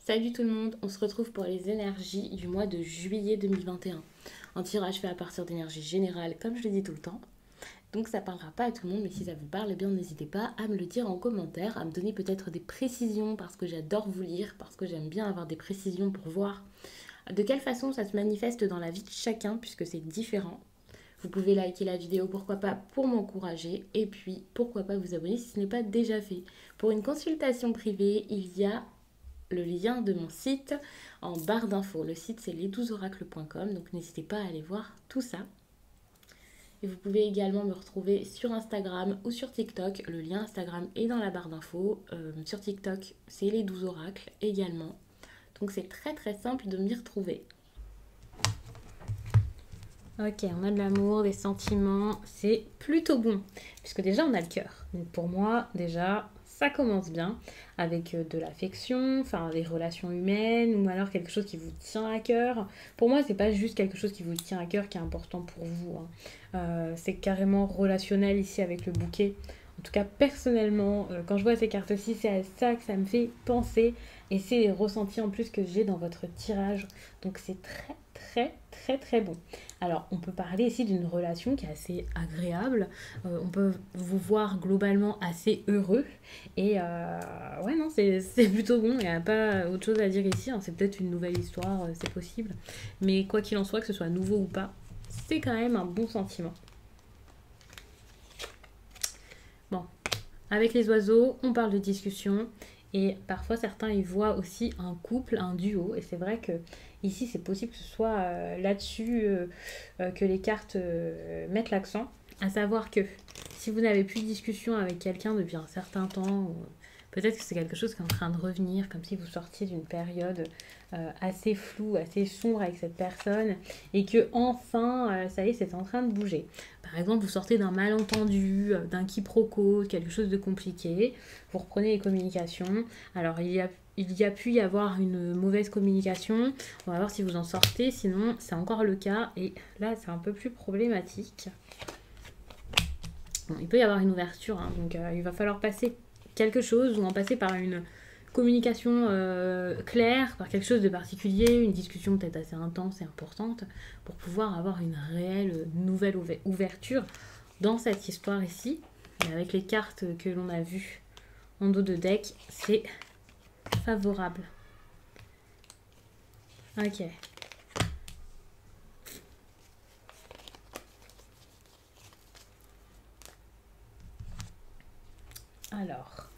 Salut tout le monde, on se retrouve pour les énergies du mois de juillet 2021. Un tirage fait à partir d'énergie générale, comme je le dis tout le temps. Donc ça parlera pas à tout le monde, mais si ça vous parle, eh bien n'hésitez pas à me le dire en commentaire, à me donner peut-être des précisions, parce que j'adore vous lire, parce que j'aime bien avoir des précisions pour voir de quelle façon ça se manifeste dans la vie de chacun, puisque c'est différent. Vous pouvez liker la vidéo, pourquoi pas, pour m'encourager. Et puis, pourquoi pas vous abonner si ce n'est pas déjà fait. Pour une consultation privée, il y a le lien de mon site en barre d'infos. Le site c'est les12oracles.com, donc n'hésitez pas à aller voir tout ça. Et vous pouvez également me retrouver sur Instagram ou sur TikTok. Le lien Instagram est dans la barre d'infos. Sur TikTok, c'est les 12 oracles également. Donc c'est très très simple de m'y retrouver. Ok, on a de l'amour, des sentiments, c'est plutôt bon. Puisque déjà on a le cœur. Donc pour moi, déjà, ça commence bien avec de l'affection, enfin des relations humaines, ou alors quelque chose qui vous tient à cœur. Pour moi, c'est pas juste quelque chose qui vous tient à cœur qui est important pour vous, hein. C'est carrément relationnel ici avec le bouquet. En tout cas, personnellement, quand je vois ces cartes-ci, c'est à ça que ça me fait penser. Et c'est les ressentis en plus que j'ai dans votre tirage. Donc c'est très très très très bon. Alors, on peut parler ici d'une relation qui est assez agréable. On peut vous voir globalement assez heureux. Et ouais, non, c'est plutôt bon. Il n'y a pas autre chose à dire ici, hein. C'est peut-être une nouvelle histoire, c'est possible. Mais quoi qu'il en soit, que ce soit nouveau ou pas, c'est quand même un bon sentiment. Bon, avec les oiseaux, on parle de discussion. Et parfois, certains y voient aussi un couple, un duo. Et c'est vrai que ici, c'est possible que ce soit là-dessus que les cartes mettent l'accent. À savoir que si vous n'avez plus de discussion avec quelqu'un depuis un certain temps, peut-être que c'est quelque chose qui est en train de revenir, comme si vous sortiez d'une période assez floue, assez sombre avec cette personne, et que enfin, ça y est, c'est en train de bouger. Par exemple, vous sortez d'un malentendu, d'un quiproquo, quelque chose de compliqué, vous reprenez les communications. Alors, il y a pu y avoir une mauvaise communication. On va voir si vous en sortez, sinon c'est encore le cas. Et là, c'est un peu plus problématique. Bon, il peut y avoir une ouverture, hein, donc il va falloir passer quelque chose ou en passer par une communication claire, par quelque chose de particulier, une discussion peut-être assez intense et importante pour pouvoir avoir une réelle nouvelle ouverture dans cette histoire ici. Et avec les cartes que l'on a vues en dos de deck, c'est favorable. Ok. Alors,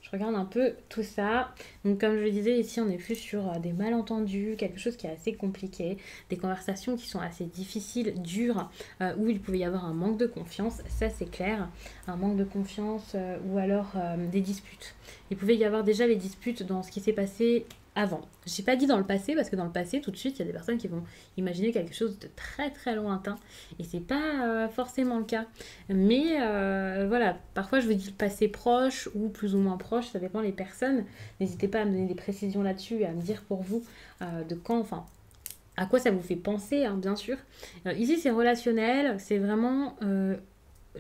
je regarde un peu tout ça. Donc comme je le disais, ici on est plus sur des malentendus, quelque chose qui est assez compliqué, des conversations qui sont assez difficiles, dures, où il pouvait y avoir un manque de confiance, ça c'est clair, un manque de confiance ou alors des disputes. Il pouvait y avoir déjà les disputes dans ce qui s'est passé avant. J'ai pas dit dans le passé parce que dans le passé, tout de suite, il y a des personnes qui vont imaginer quelque chose de très très lointain et c'est pas forcément le cas. Mais voilà, parfois je vous dis le passé proche ou plus ou moins proche, ça dépend des personnes. N'hésitez pas à me donner des précisions là-dessus et à me dire pour vous de quand, enfin, à quoi ça vous fait penser, hein, bien sûr. Ici, c'est relationnel, c'est vraiment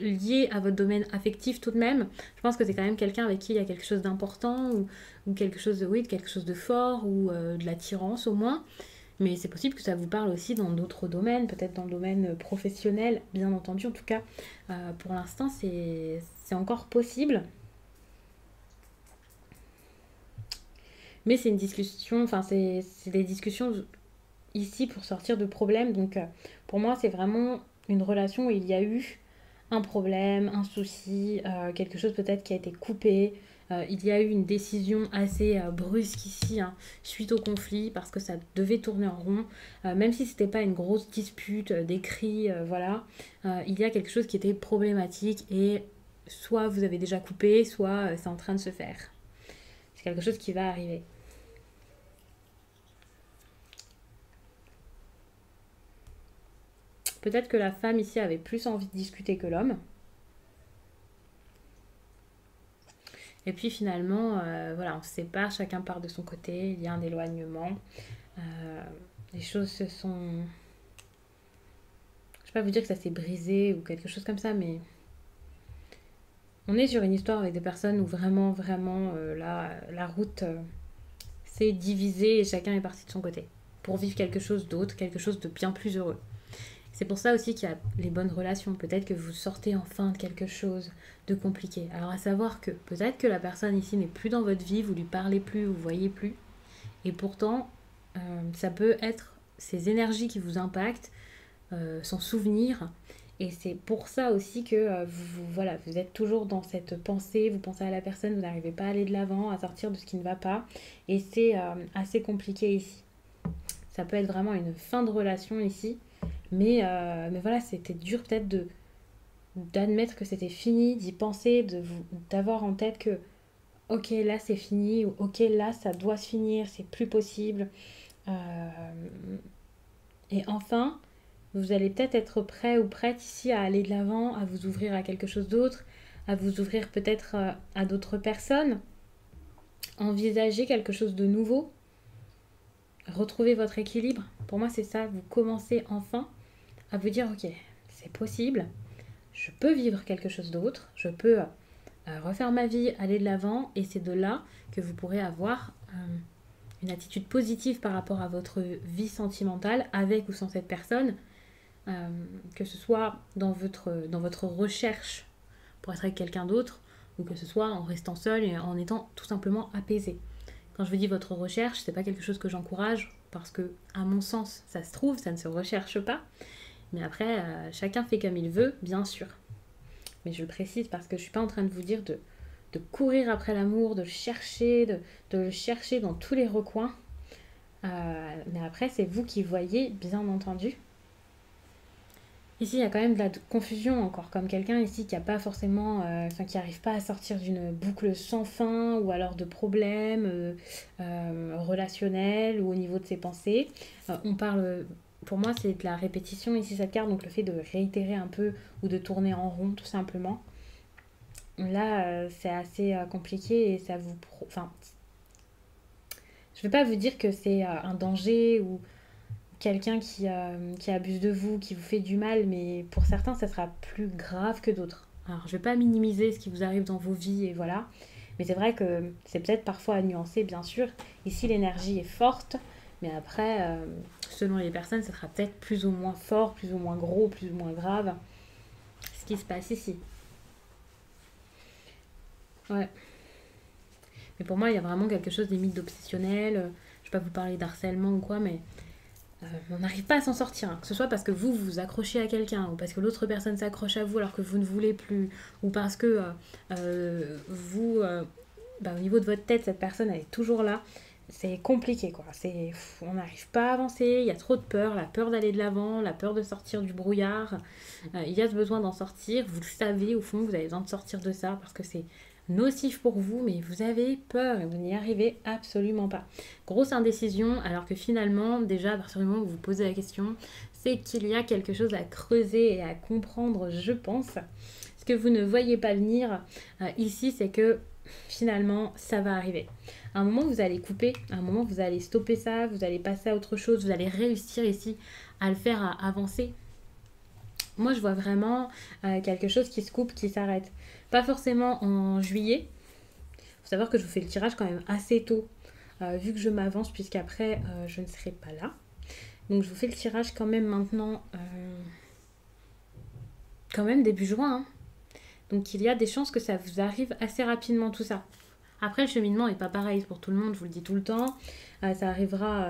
lié à votre domaine affectif tout de même. Je pense que c'est quand même quelqu'un avec qui il y a quelque chose d'important ou quelque chose de, oui, quelque chose de fort ou de l'attirance au moins. Mais c'est possible que ça vous parle aussi dans d'autres domaines, peut-être dans le domaine professionnel, bien entendu. En tout cas, pour l'instant, c'est encore possible. Mais c'est une discussion, enfin, c'est des discussions ici pour sortir de problèmes. Donc, pour moi, c'est vraiment une relation où il y a eu un problème, un souci, quelque chose peut-être qui a été coupé. Il y a eu une décision assez brusque ici, hein, suite au conflit, parce que ça devait tourner en rond. Même si c'était pas une grosse dispute, des cris, voilà, il y a quelque chose qui était problématique et soit vous avez déjà coupé, soit c'est en train de se faire. C'est quelque chose qui va arriver. Peut-être que la femme ici avait plus envie de discuter que l'homme. Et puis finalement, voilà, on se sépare, chacun part de son côté, il y a un éloignement. Euh, les choses se sont... Je ne vais pas vous dire que ça s'est brisé ou quelque chose comme ça, mais On est sur une histoire avec des personnes où vraiment, vraiment, la route s'est divisée et chacun est parti de son côté pour vivre quelque chose d'autre, quelque chose de bien plus heureux. C'est pour ça aussi qu'il y a les bonnes relations. Peut-être que vous sortez enfin de quelque chose de compliqué. Alors à savoir que peut-être que la personne ici n'est plus dans votre vie, vous lui parlez plus, vous voyez plus. Et pourtant, ça peut être ces énergies qui vous impactent, son souvenir. Et c'est pour ça aussi que voilà, vous êtes toujours dans cette pensée, vous pensez à la personne, vous n'arrivez pas à aller de l'avant, à sortir de ce qui ne va pas. Et c'est assez compliqué ici. Ça peut être vraiment une fin de relation ici. Mais voilà, c'était dur peut-être d'admettre que c'était fini, d'y penser, d'avoir en tête que ok là c'est fini, ou ok là ça doit se finir, c'est plus possible. Euh, et enfin, vous allez peut-être être prêt ou prête ici à aller de l'avant, à vous ouvrir à quelque chose d'autre, à vous ouvrir peut-être à d'autres personnes, envisager quelque chose de nouveau, retrouver votre équilibre. Pour moi c'est ça, vous commencez enfin à vous dire ok, c'est possible, je peux vivre quelque chose d'autre, je peux refaire ma vie, aller de l'avant, et c'est de là que vous pourrez avoir une attitude positive par rapport à votre vie sentimentale, avec ou sans cette personne, que ce soit dans votre recherche pour être avec quelqu'un d'autre, ou que ce soit en restant seul et en étant tout simplement apaisé. Quand je vous dis votre recherche, c'est pas quelque chose que j'encourage, parce que, à mon sens, ça se trouve, ça ne se recherche pas. Mais après, chacun fait comme il veut, bien sûr. Mais je le précise parce que je ne suis pas en train de vous dire de courir après l'amour, de le chercher dans tous les recoins. Mais après, c'est vous qui voyez, bien entendu. Ici, il y a quand même de la confusion encore, comme quelqu'un ici qui a pas forcément, qui n'arrive pas à sortir d'une boucle sans fin, ou alors de problèmes relationnels ou au niveau de ses pensées. On parle, pour moi, c'est de la répétition ici cette carte, donc le fait de réitérer un peu ou de tourner en rond tout simplement. Là, c'est assez compliqué et ça vous, enfin, je ne vais pas vous dire que c'est un danger ou quelqu'un qui abuse de vous, qui vous fait du mal, mais pour certains, ça sera plus grave que d'autres. Alors, je ne vais pas minimiser ce qui vous arrive dans vos vies, et voilà. Mais c'est vrai que c'est peut-être parfois à nuancer, bien sûr. Ici, l'énergie est forte, mais après, selon les personnes, ça sera peut-être plus ou moins fort, plus ou moins gros, plus ou moins grave, ce qui se passe ici. Ouais. Mais pour moi, il y a vraiment quelque chose limite d'obsessionnel. Je ne vais pas vous parler d'harcèlement ou quoi, mais on n'arrive pas à s'en sortir, hein. Que ce soit parce que vous vous accrochez à quelqu'un, ou parce que l'autre personne s'accroche à vous alors que vous ne voulez plus, ou parce que vous, au niveau de votre tête, cette personne elle est toujours là. C'est compliqué quoi. On n'arrive pas à avancer, il y a trop de peur, la peur d'aller de l'avant, la peur de sortir du brouillard. Il y a ce besoin d'en sortir, vous le savez au fond, vous avez besoin de sortir de ça parce que c'est nocif pour vous, mais vous avez peur et vous n'y arrivez absolument pas. Grosse indécision, alors que finalement, déjà, à partir du moment où vous vous posez la question, c'est qu'il y a quelque chose à creuser et à comprendre, je pense. Ce que vous ne voyez pas venir ici, c'est que finalement, ça va arriver. À un moment, vous allez couper, à un moment, vous allez stopper ça, vous allez passer à autre chose, vous allez réussir ici à le faire à avancer. Moi, je vois vraiment quelque chose qui se coupe, qui s'arrête. Pas forcément en juillet. Il faut savoir que je vous fais le tirage quand même assez tôt, vu que je m'avance, puisqu'après, je ne serai pas là. Donc, je vous fais le tirage quand même maintenant, quand même début juin, hein. Donc, il y a des chances que ça vous arrive assez rapidement, tout ça. Après, le cheminement n'est pas pareil pour tout le monde, je vous le dis tout le temps. Ça arrivera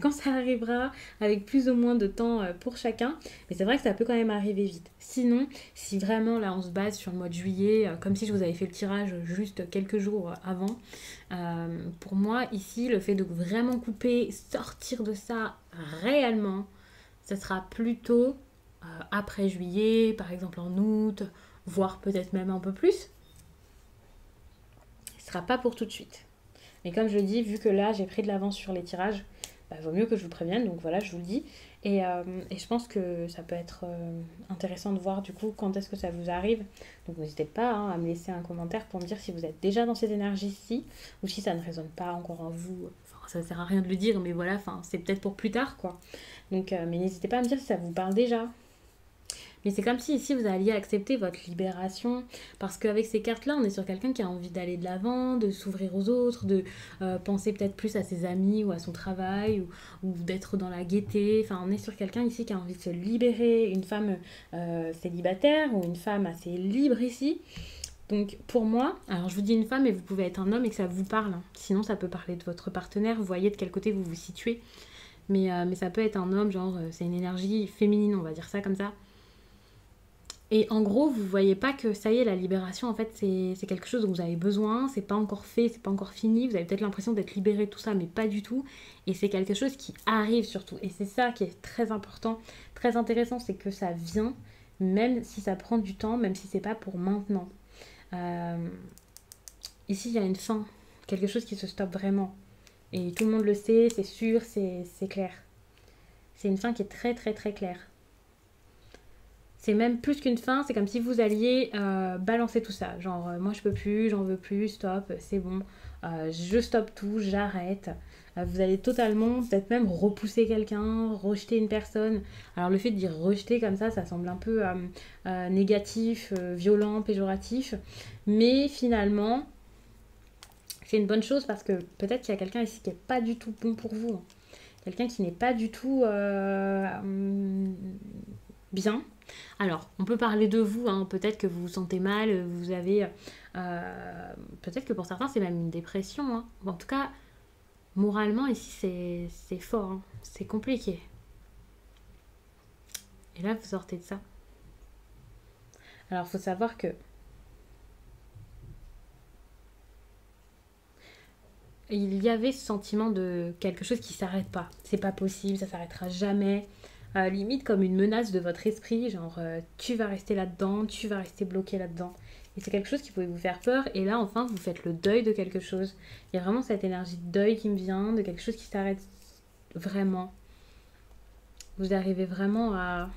quand ça arrivera, avec plus ou moins de temps pour chacun. Mais c'est vrai que ça peut quand même arriver vite. Sinon, si vraiment là on se base sur le mois de juillet, comme si je vous avais fait le tirage juste quelques jours avant, pour moi ici, le fait de vraiment couper, sortir de ça réellement, ça sera plutôt après juillet, par exemple en août, voire peut-être même un peu plus. Ce sera pas pour tout de suite. Mais comme je le dis, vu que là j'ai pris de l'avance sur les tirages, vaut mieux que je vous prévienne, donc voilà, je vous le dis. Et je pense que ça peut être intéressant de voir du coup quand est-ce que ça vous arrive. Donc n'hésitez pas à me laisser un commentaire pour me dire si vous êtes déjà dans cette énergie-ci, ou si ça ne résonne pas encore en vous. Enfin, ça ne sert à rien de le dire, mais voilà, c'est peut-être pour plus tard, quoi. Donc, mais n'hésitez pas à me dire si ça vous parle déjà. Mais c'est comme si ici vous alliez accepter votre libération. Parce qu'avec ces cartes-là, on est sur quelqu'un qui a envie d'aller de l'avant, de s'ouvrir aux autres, de penser peut-être plus à ses amis ou à son travail, ou d'être dans la gaieté. Enfin, on est sur quelqu'un ici qui a envie de se libérer, une femme célibataire ou une femme assez libre ici. Donc pour moi, alors je vous dis une femme et vous pouvez être un homme et que ça vous parle, hein. Sinon ça peut parler de votre partenaire, vous voyez de quel côté vous vous situez. Mais ça peut être un homme, genre c'est une énergie féminine, on va dire ça comme ça. Et en gros, vous voyez pas que ça y est, la libération, en fait, c'est quelque chose dont vous avez besoin, c'est pas encore fait, c'est pas encore fini, vous avez peut-être l'impression d'être libéré de tout ça, mais pas du tout. Et c'est quelque chose qui arrive surtout. Et c'est ça qui est très important, très intéressant, c'est que ça vient, même si ça prend du temps, même si c'est pas pour maintenant. Euh, Ici, il y a une fin, quelque chose qui se stoppe vraiment. Et tout le monde le sait, c'est sûr, c'est clair. C'est une fin qui est très très très claire. C'est même plus qu'une fin, c'est comme si vous alliez balancer tout ça. Genre, moi je peux plus, j'en veux plus, stop, c'est bon. Je stoppe tout, j'arrête. Vous allez totalement, peut-être même repousser quelqu'un, rejeter une personne. Alors le fait de dire rejeter comme ça semble un peu négatif, violent, péjoratif. Mais finalement, c'est une bonne chose parce que peut-être qu'il y a quelqu'un ici qui n'est pas du tout bon pour vous, hein. Quelqu'un qui n'est pas du tout bien. Alors, on peut parler de vous, hein. Peut-être que vous vous sentez mal, vous avez... peut-être que pour certains, c'est même une dépression, hein. En tout cas, moralement, ici, c'est fort, hein. C'est compliqué. Et là, vous sortez de ça. Alors, il faut savoir que il y avait ce sentiment de quelque chose qui s'arrête pas. C'est pas possible, ça s'arrêtera jamais. Limite comme une menace de votre esprit, genre tu vas rester là-dedans, tu vas rester bloqué là-dedans. Et c'est quelque chose qui pouvait vous faire peur. Et là, enfin, vous faites le deuil de quelque chose. Il y a vraiment cette énergie de deuil qui me vient, de quelque chose qui s'arrête vraiment. Vous arrivez vraiment à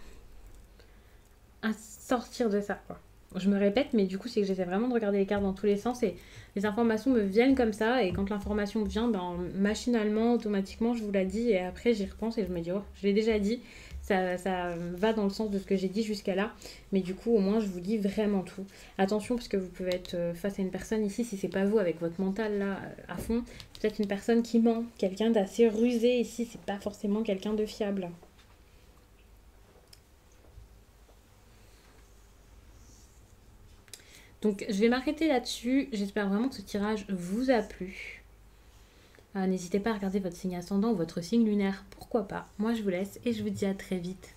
sortir de ça, quoi. Je me répète, mais du coup, c'est que j'essaie vraiment de regarder les cartes dans tous les sens et les informations me viennent comme ça. Et quand l'information vient, ben, machinalement, automatiquement, je vous la dis. Et après, j'y repense et je me dis, oh, je l'ai déjà dit. Ça va dans le sens de ce que j'ai dit jusqu'à là. Mais du coup, au moins, je vous dis vraiment tout. Attention, parce que vous pouvez être face à une personne ici, si c'est pas vous, avec votre mental là, à fond. Peut-être une personne qui ment, quelqu'un d'assez rusé ici. C'est pas forcément quelqu'un de fiable. Donc je vais m'arrêter là-dessus. J'espère vraiment que ce tirage vous a plu. N'hésitez pas à regarder votre signe ascendant ou votre signe lunaire. Pourquoi pas. Moi je vous laisse et je vous dis à très vite.